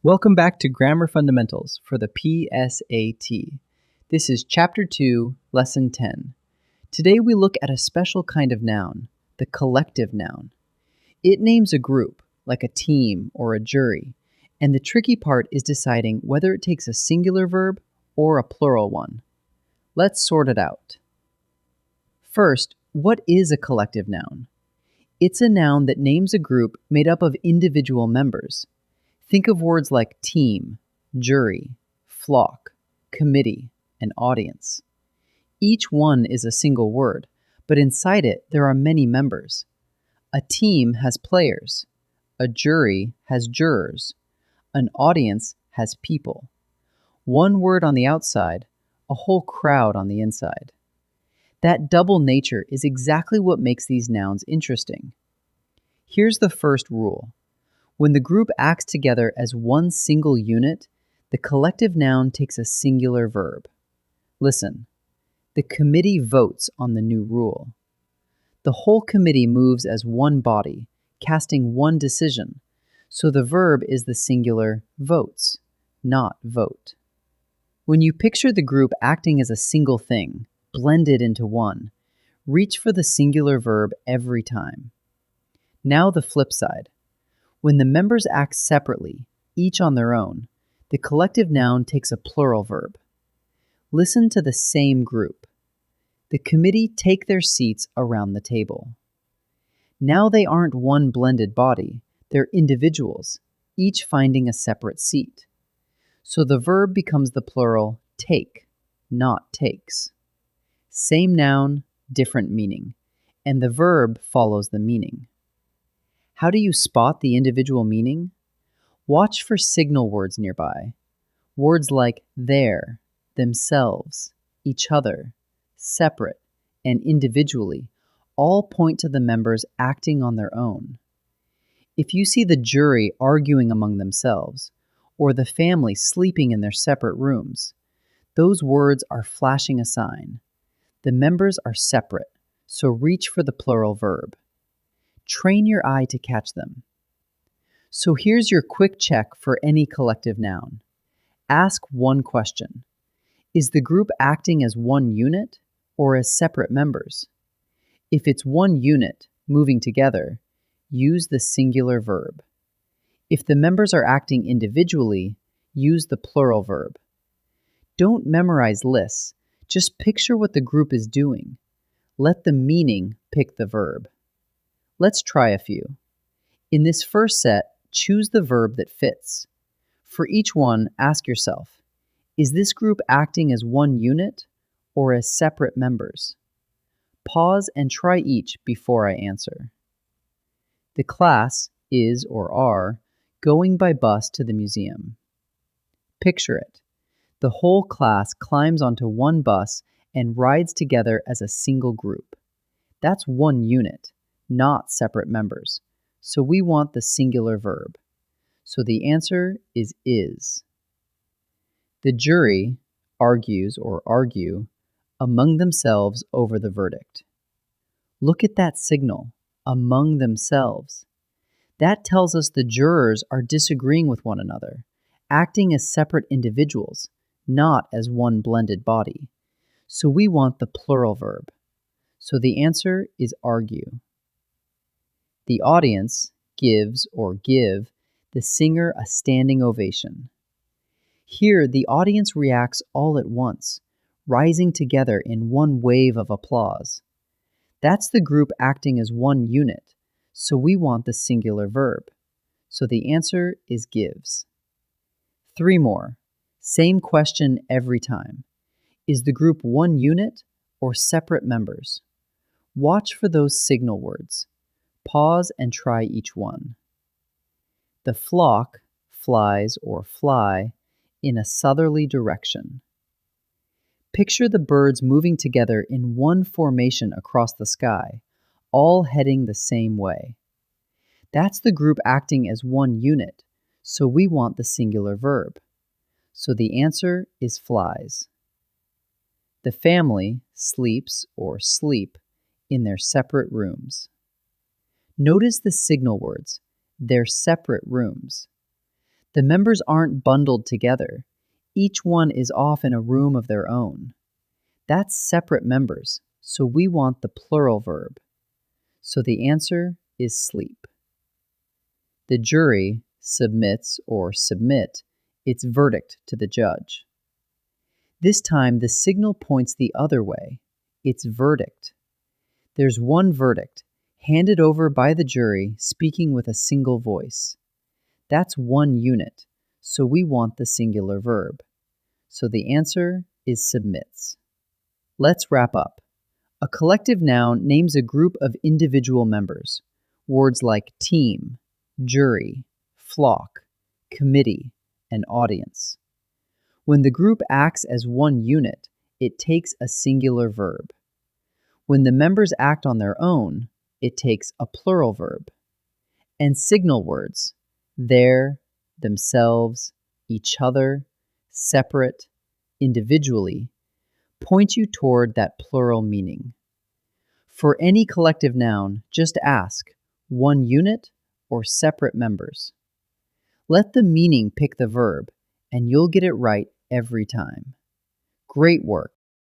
Welcome back to Grammar Fundamentals for the PSAT. This is Chapter 2, Lesson 10. Today we look at a special kind of noun, the collective noun. It names a group, like a team or a jury, and the tricky part is deciding whether it takes a singular verb or a plural one. Let's sort it out. First, what is a collective noun? It's a noun that names a group made up of individual members. Think of words like team, jury, flock, committee, and audience. Each one is a single word, but inside it there are many members. A team has players. A jury has jurors. An audience has people. One word on the outside, a whole crowd on the inside. That double nature is exactly what makes these nouns interesting. Here's the first rule. When the group acts together as one single unit, the collective noun takes a singular verb. Listen, the committee votes on the new rule. The whole committee moves as one body, casting one decision, so the verb is the singular votes, not vote. When you picture the group acting as a single thing, blended into one, reach for the singular verb every time. Now the flip side. When the members act separately, each on their own, the collective noun takes a plural verb. Listen to the same group. The committee take their seats around the table. Now they aren't one blended body, they're individuals, each finding a separate seat. So the verb becomes the plural take, not takes. Same noun, different meaning, and the verb follows the meaning. How do you spot the individual meaning? Watch for signal words nearby. Words like their, themselves, each other, separate, and individually all point to the members acting on their own. If you see the jury arguing among themselves, or the family sleeping in their separate rooms, those words are flashing a sign. The members are separate, so reach for the plural verb. Train your eye to catch them. So here's your quick check for any collective noun. Ask one question. Is the group acting as one unit or as separate members? If it's one unit, moving together, use the singular verb. If the members are acting individually, use the plural verb. Don't memorize lists. Just picture what the group is doing. Let the meaning pick the verb. Let's try a few. In this first set, choose the verb that fits. For each one, ask yourself, is this group acting as one unit or as separate members? Pause and try each before I answer. The class is or are going by bus to the museum. Picture it. The whole class climbs onto one bus and rides together as a single group. That's one unit, not separate members. So we want the singular verb. So the answer is. The jury argues or argue among themselves over the verdict. Look at that signal, among themselves. That tells us the jurors are disagreeing with one another, acting as separate individuals, not as one blended body. So we want the plural verb. So the answer is argue. The audience gives or give the singer a standing ovation. Here, the audience reacts all at once, rising together in one wave of applause. That's the group acting as one unit, so we want the singular verb. So the answer is gives. 3 more. Same question every time. Is the group one unit or separate members? Watch for those signal words. Pause and try each one. The flock flies or fly in a southerly direction. Picture the birds moving together in one formation across the sky, all heading the same way. That's the group acting as one unit, so we want the singular verb. So the answer is flies. The family sleeps or sleep in their separate rooms. Notice the signal words, their separate rooms. The members aren't bundled together. Each one is off in a room of their own. That's separate members, so we want the plural verb. So the answer is sleep. The jury submits or submit its verdict to the judge. This time the signal points the other way. It's verdict. There's one verdict, handed over by the jury, speaking with a single voice. That's one unit, so we want the singular verb. So the answer is submits. Let's wrap up. A collective noun names a group of individual members. Words like team, jury, flock, committee, and audience. When the group acts as one unit, it takes a singular verb. When the members act on their own, it takes a plural verb. And signal words, their, themselves, each other, separate, individually, point you toward that plural meaning. For any collective noun, just ask, one unit or separate members. Let the meaning pick the verb, and you'll get it right every time. Great work!